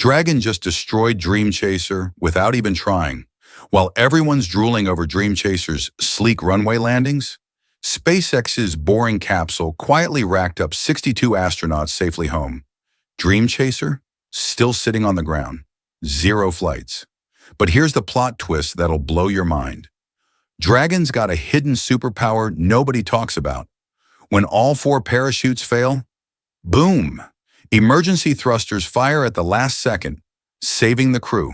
Dragon just destroyed Dream Chaser without even trying. While everyone's drooling over Dream Chaser's sleek runway landings, SpaceX's boring capsule quietly racked up 62 astronauts safely home. Dream Chaser, still sitting on the ground. 0 flights. But here's the plot twist that'll blow your mind. Dragon's got a hidden superpower nobody talks about. When all 4 parachutes fail, boom! Emergency thrusters fire at the last second, saving the crew.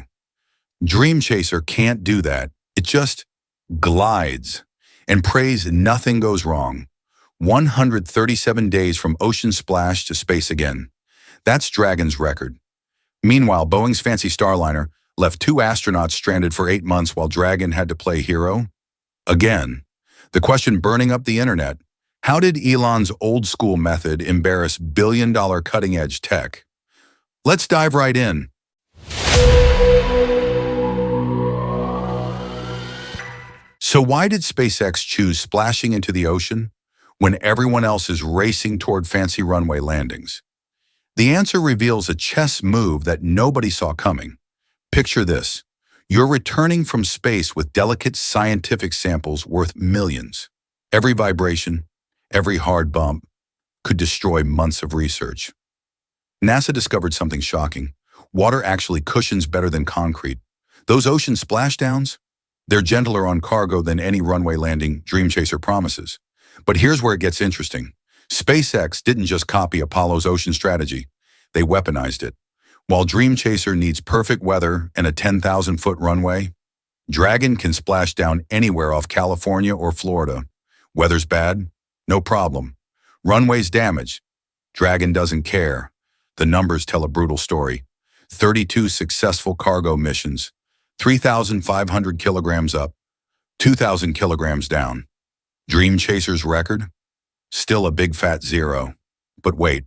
Dream Chaser can't do that. It just glides and prays nothing goes wrong. 137 days from ocean splash to space again. That's Dragon's record. Meanwhile, Boeing's fancy Starliner left 2 astronauts stranded for 8 months while Dragon had to play hero. Again, the question burning up the internet: how did Elon's old-school method embarrass billion-dollar cutting-edge tech? Let's dive right in. So why did SpaceX choose splashing into the ocean when everyone else is racing toward fancy runway landings? The answer reveals a chess move that nobody saw coming. Picture this. You're returning from space with delicate scientific samples worth millions. Every vibration, every hard bump could destroy months of research. NASA discovered something shocking. Water actually cushions better than concrete. Those ocean splashdowns, they're gentler on cargo than any runway landing Dream Chaser promises. But here's where it gets interesting. SpaceX didn't just copy Apollo's ocean strategy. They weaponized it. While Dream Chaser needs perfect weather and a 10,000-foot runway, Dragon can splash down anywhere off California or Florida. Weather's bad? No problem. Runway's damaged? Dragon doesn't care. The numbers tell a brutal story. 32 successful cargo missions, 3,500 kilograms up, 2,000 kilograms down. Dream Chaser's record? Still a big fat 0. But wait,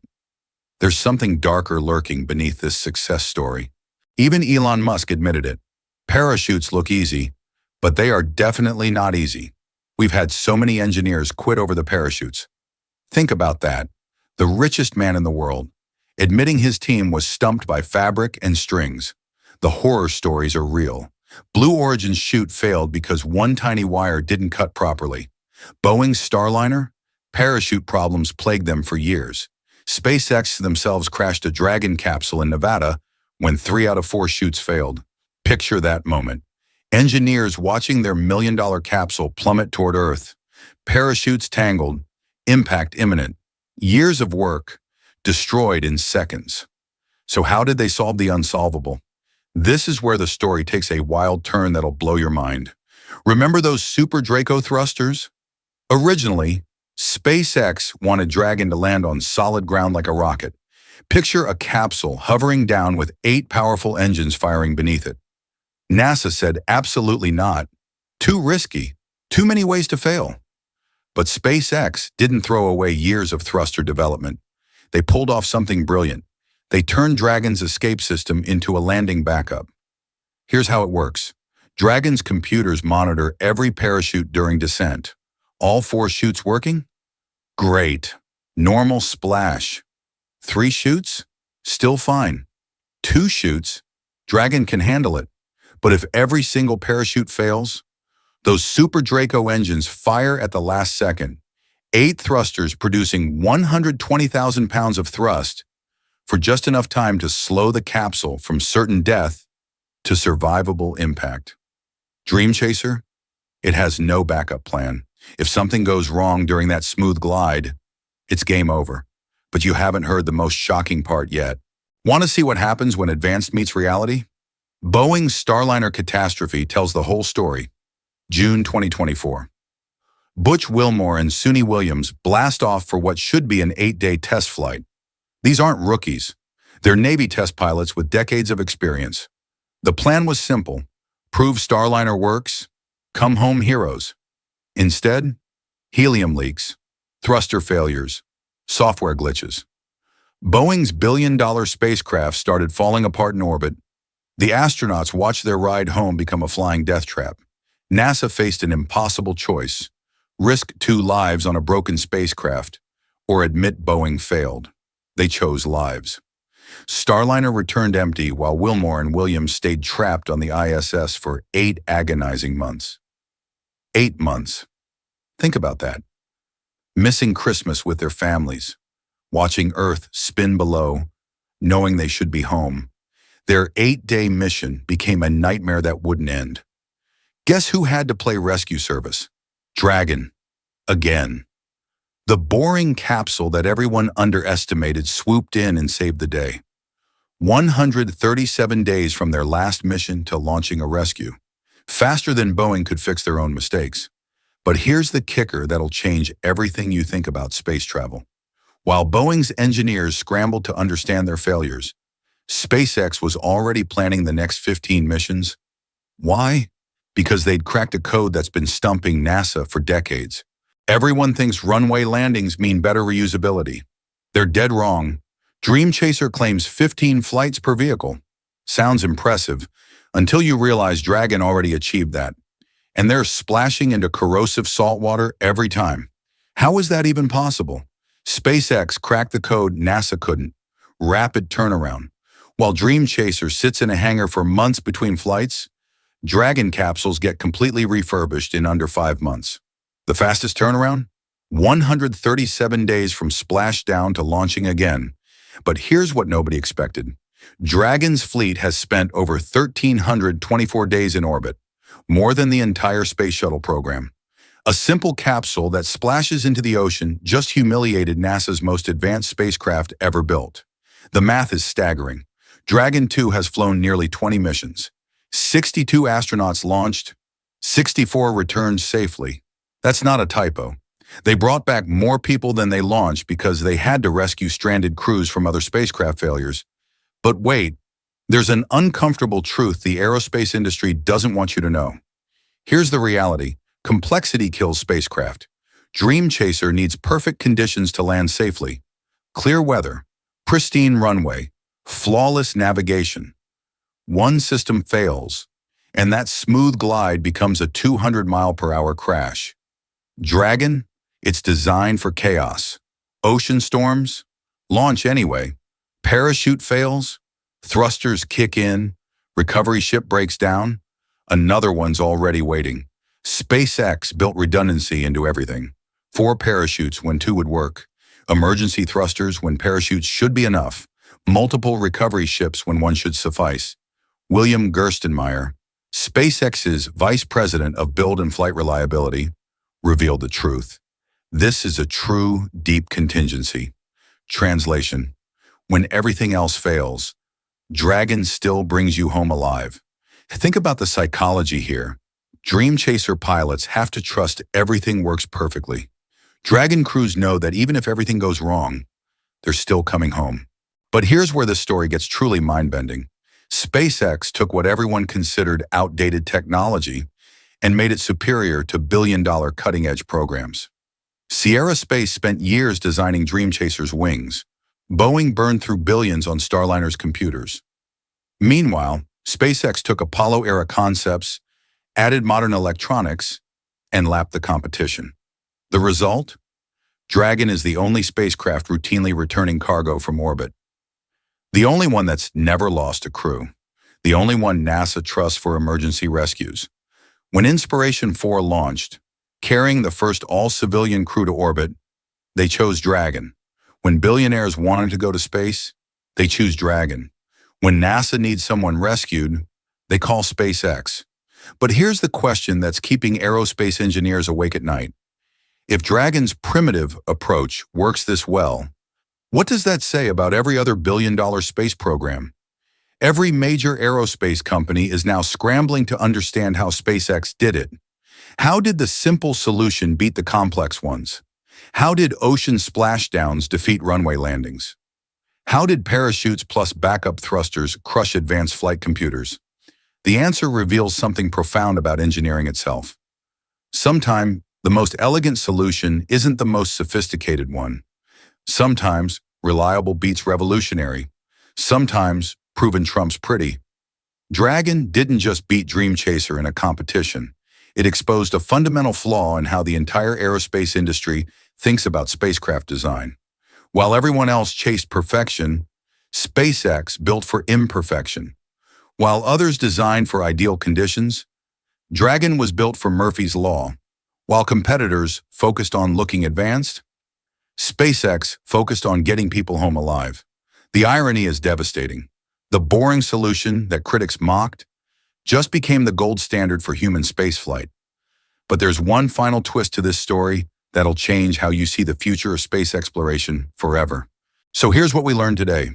there's something darker lurking beneath this success story. Even Elon Musk admitted it. Parachutes look easy, but they are definitely not easy. We've had so many engineers quit over the parachutes. Think about that. The richest man in the world, admitting his team was stumped by fabric and strings. The horror stories are real. Blue Origin's chute failed because one tiny wire didn't cut properly. Boeing's Starliner? Parachute problems plagued them for years. SpaceX themselves crashed a Dragon capsule in Nevada when 3 out of 4 chutes failed. Picture that moment. Engineers watching their million-dollar capsule plummet toward Earth. Parachutes tangled, impact imminent. Years of work destroyed in seconds. So how did they solve the unsolvable? This is where the story takes a wild turn that'll blow your mind. Remember those Super Draco thrusters? Originally, SpaceX wanted Dragon to land on solid ground like a rocket. Picture a capsule hovering down with 8 powerful engines firing beneath it. NASA said absolutely not. Too risky. Too many ways to fail. But SpaceX didn't throw away years of thruster development. They pulled off something brilliant. They turned Dragon's escape system into a landing backup. Here's how it works. Dragon's computers monitor every parachute during descent. All 4 chutes working? Great. Normal splash. 3 chutes? Still fine. 2 chutes? Dragon can handle it. But if every single parachute fails, those Super Draco engines fire at the last second. 8 thrusters producing 120,000 pounds of thrust for just enough time to slow the capsule from certain death to survivable impact. Dream Chaser? It has no backup plan. If something goes wrong during that smooth glide, it's game over. But you haven't heard the most shocking part yet. Want to see what happens when advanced meets reality? Boeing's Starliner catastrophe tells the whole story. June 2024. Butch Wilmore and Suni Williams blast off for what should be an 8-day test flight. These aren't rookies. They're Navy test pilots with decades of experience. The plan was simple. Prove Starliner works, come home heroes. Instead, helium leaks, thruster failures, software glitches. Boeing's billion-dollar spacecraft started falling apart in orbit. The astronauts watched their ride home become a flying death trap. NASA faced an impossible choice: risk 2 lives on a broken spacecraft, or admit Boeing failed. They chose lives. Starliner returned empty while Wilmore and Williams stayed trapped on the ISS for 8 agonizing months. 8 months. Think about that. Missing Christmas with their families, watching Earth spin below, knowing they should be home. Their 8-day mission became a nightmare that wouldn't end. Guess who had to play rescue service? Dragon. Again. The boring capsule that everyone underestimated swooped in and saved the day. 137 days from their last mission to launching a rescue. Faster than Boeing could fix their own mistakes. But here's the kicker that'll change everything you think about space travel. While Boeing's engineers scrambled to understand their failures, SpaceX was already planning the next 15 missions. Why? Because they'd cracked a code that's been stumping NASA for decades. Everyone thinks runway landings mean better reusability. They're dead wrong. Dream Chaser claims 15 flights per vehicle. Sounds impressive, until you realize Dragon already achieved that. And they're splashing into corrosive salt water every time. How is that even possible? SpaceX cracked the code NASA couldn't. Rapid turnaround. While Dream Chaser sits in a hangar for months between flights, Dragon capsules get completely refurbished in under 5 months. The fastest turnaround? 137 days from splashdown to launching again. But here's what nobody expected. Dragon's fleet has spent over 1,324 days in orbit, more than the entire space shuttle program. A simple capsule that splashes into the ocean just humiliated NASA's most advanced spacecraft ever built. The math is staggering. Dragon 2 has flown nearly 20 missions. 62 astronauts launched, 64 returned safely. That's not a typo. They brought back more people than they launched because they had to rescue stranded crews from other spacecraft failures. But wait, there's an uncomfortable truth the aerospace industry doesn't want you to know. Here's the reality. Complexity kills spacecraft. Dream Chaser needs perfect conditions to land safely. Clear weather, pristine runway, flawless navigation. One system fails, and that smooth glide becomes a 200-mile-per-hour crash. Dragon? It's designed for chaos. Ocean storms? Launch anyway. Parachute fails? Thrusters kick in. Recovery ship breaks down? Another one's already waiting. SpaceX built redundancy into everything. 4 parachutes when 2 would work. Emergency thrusters when parachutes should be enough. Multiple recovery ships when 1 should suffice. William Gerstenmaier, SpaceX's vice president of build and flight reliability, revealed the truth. This is a true, deep contingency. Translation: when everything else fails, Dragon still brings you home alive. Think about the psychology here. Dream Chaser pilots have to trust everything works perfectly. Dragon crews know that even if everything goes wrong, they're still coming home. But here's where the story gets truly mind-bending. SpaceX took what everyone considered outdated technology and made it superior to billion-dollar cutting-edge programs. Sierra Space spent years designing Dream Chaser's wings. Boeing burned through billions on Starliner's computers. Meanwhile, SpaceX took Apollo-era concepts, added modern electronics, and lapped the competition. The result? Dragon is the only spacecraft routinely returning cargo from orbit. The only one that's never lost a crew. The only one NASA trusts for emergency rescues. When Inspiration 4 launched, carrying the first all-civilian crew to orbit, they chose Dragon. When billionaires wanted to go to space, they choose Dragon. When NASA needs someone rescued, they call SpaceX. But here's the question that's keeping aerospace engineers awake at night. If Dragon's primitive approach works this well, what does that say about every other billion-dollar space program? Every major aerospace company is now scrambling to understand how SpaceX did it. How did the simple solution beat the complex ones? How did ocean splashdowns defeat runway landings? How did parachutes plus backup thrusters crush advanced flight computers? The answer reveals something profound about engineering itself. Sometimes, the most elegant solution isn't the most sophisticated one. Sometimes, reliable beats revolutionary. Sometimes, proven trumps pretty. Dragon didn't just beat Dream Chaser in a competition. It exposed a fundamental flaw in how the entire aerospace industry thinks about spacecraft design. While everyone else chased perfection, SpaceX built for imperfection. While others designed for ideal conditions, Dragon was built for Murphy's Law. While competitors focused on looking advanced, SpaceX focused on getting people home alive. The irony is devastating. The boring solution that critics mocked just became the gold standard for human spaceflight. But there's one final twist to this story that'll change how you see the future of space exploration forever. So here's what we learned today.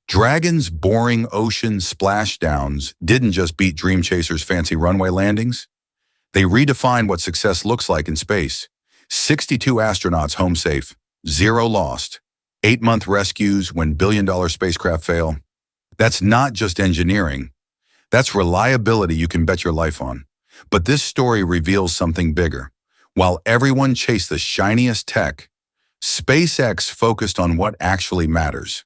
Dragon's boring ocean splashdowns didn't just beat Dream Chaser's fancy runway landings. They redefined what success looks like in space. 62 astronauts home safe, 0 lost, 8-month rescues when billion-dollar spacecraft fail. That's not just engineering. That's reliability you can bet your life on. But this story reveals something bigger. While everyone chased the shiniest tech, SpaceX focused on what actually matters.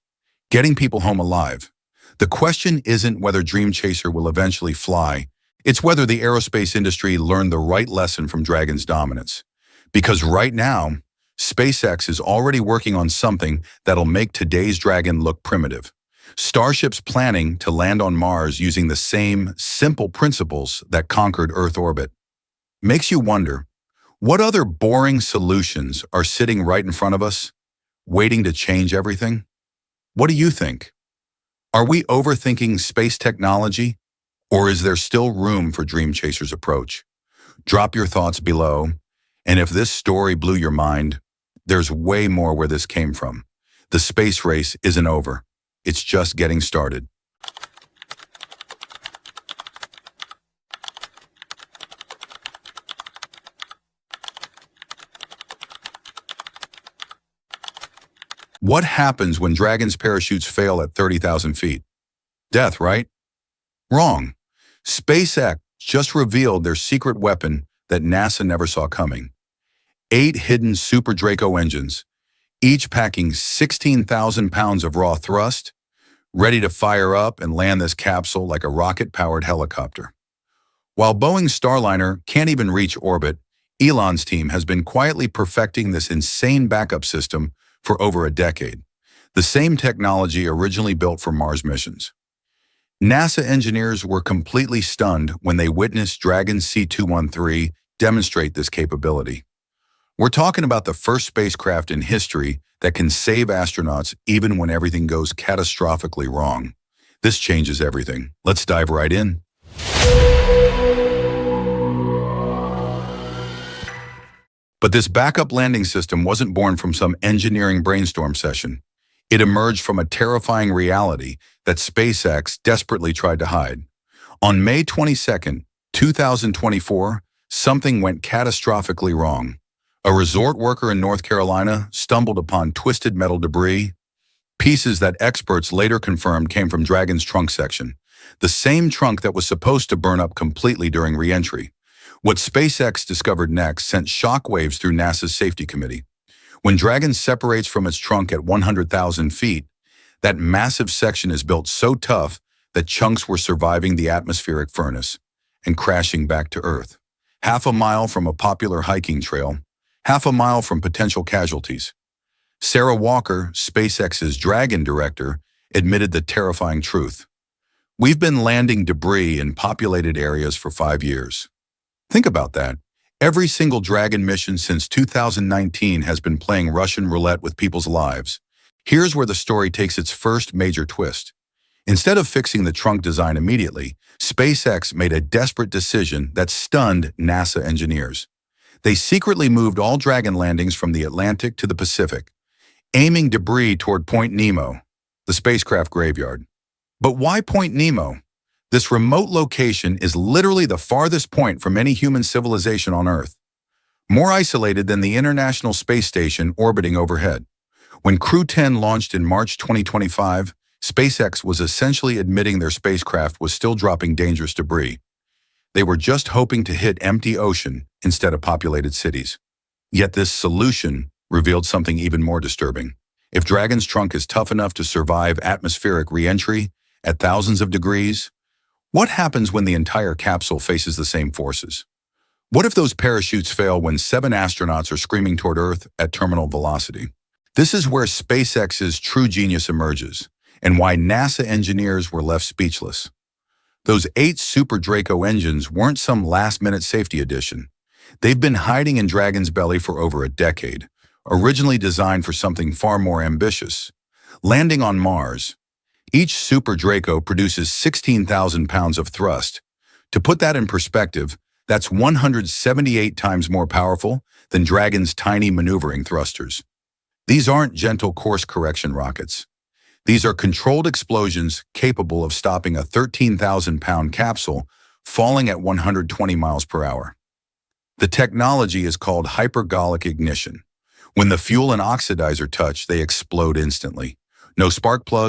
Getting people home alive. The question isn't whether Dream Chaser will eventually fly. It's whether the aerospace industry learned the right lesson from Dragon's dominance. Because right now, SpaceX is already working on something that'll make today's Dragon look primitive. Starship's planning to land on Mars using the same simple principles that conquered Earth orbit. Makes you wonder, what other boring solutions are sitting right in front of us, waiting to change everything? What do you think? Are we overthinking space technology, or is there still room for Dream Chaser's approach? Drop your thoughts below, and if this story blew your mind, there's way more where this came from. The space race isn't over. It's just getting started. What happens when Dragon's parachutes fail at 30,000 feet? Death, right? Wrong. SpaceX just revealed their secret weapon that NASA never saw coming. 8 hidden Super Draco engines, each packing 16,000 pounds of raw thrust, ready to fire up and land this capsule like a rocket-powered helicopter. While Boeing's Starliner can't even reach orbit, Elon's team has been quietly perfecting this insane backup system for over a decade, the same technology originally built for Mars missions. NASA engineers were completely stunned when they witnessed Dragon C213 demonstrate this capability. We're talking about the first spacecraft in history that can save astronauts even when everything goes catastrophically wrong. This changes everything. Let's dive right in. But this backup landing system wasn't born from some engineering brainstorm session. It emerged from a terrifying reality that SpaceX desperately tried to hide. On May 22, 2024, something went catastrophically wrong. A resort worker in North Carolina stumbled upon twisted metal debris, pieces that experts later confirmed came from Dragon's trunk section, the same trunk that was supposed to burn up completely during re-entry. What SpaceX discovered next sent shockwaves through NASA's safety committee. When Dragon separates from its trunk at 100,000 feet, that massive section is built so tough that chunks were surviving the atmospheric furnace and crashing back to Earth. Half a mile from a popular hiking trail, half a mile from potential casualties. Sarah Walker, SpaceX's Dragon director, admitted the terrifying truth. We've been landing debris in populated areas for 5 years. Think about that. Every single Dragon mission since 2019 has been playing Russian roulette with people's lives. Here's where the story takes its first major twist. Instead of fixing the trunk design immediately, SpaceX made a desperate decision that stunned NASA engineers. They secretly moved all Dragon landings from the Atlantic to the Pacific, aiming debris toward Point Nemo, the spacecraft graveyard. But why Point Nemo? This remote location is literally the farthest point from any human civilization on Earth, more isolated than the International Space Station orbiting overhead. When Crew 10 launched in March 2025, SpaceX was essentially admitting their spacecraft was still dropping dangerous debris. They were just hoping to hit empty ocean instead of populated cities. Yet this solution revealed something even more disturbing. If Dragon's trunk is tough enough to survive atmospheric re-entry at thousands of degrees, what happens when the entire capsule faces the same forces? What if those parachutes fail when 7 astronauts are screaming toward Earth at terminal velocity? This is where SpaceX's true genius emerges. and why NASA engineers were left speechless. Those 8 Super Draco engines weren't some last-minute safety addition. They've been hiding in Dragon's belly for over a decade, originally designed for something far more ambitious. Landing on Mars, each Super Draco produces 16,000 pounds of thrust. To put that in perspective, that's 178 times more powerful than Dragon's tiny maneuvering thrusters. These aren't gentle course correction rockets. These are controlled explosions capable of stopping a 13,000-pound capsule falling at 120 miles per hour. The technology is called hypergolic ignition. When the fuel and oxidizer touch, they explode instantly. No spark plugs,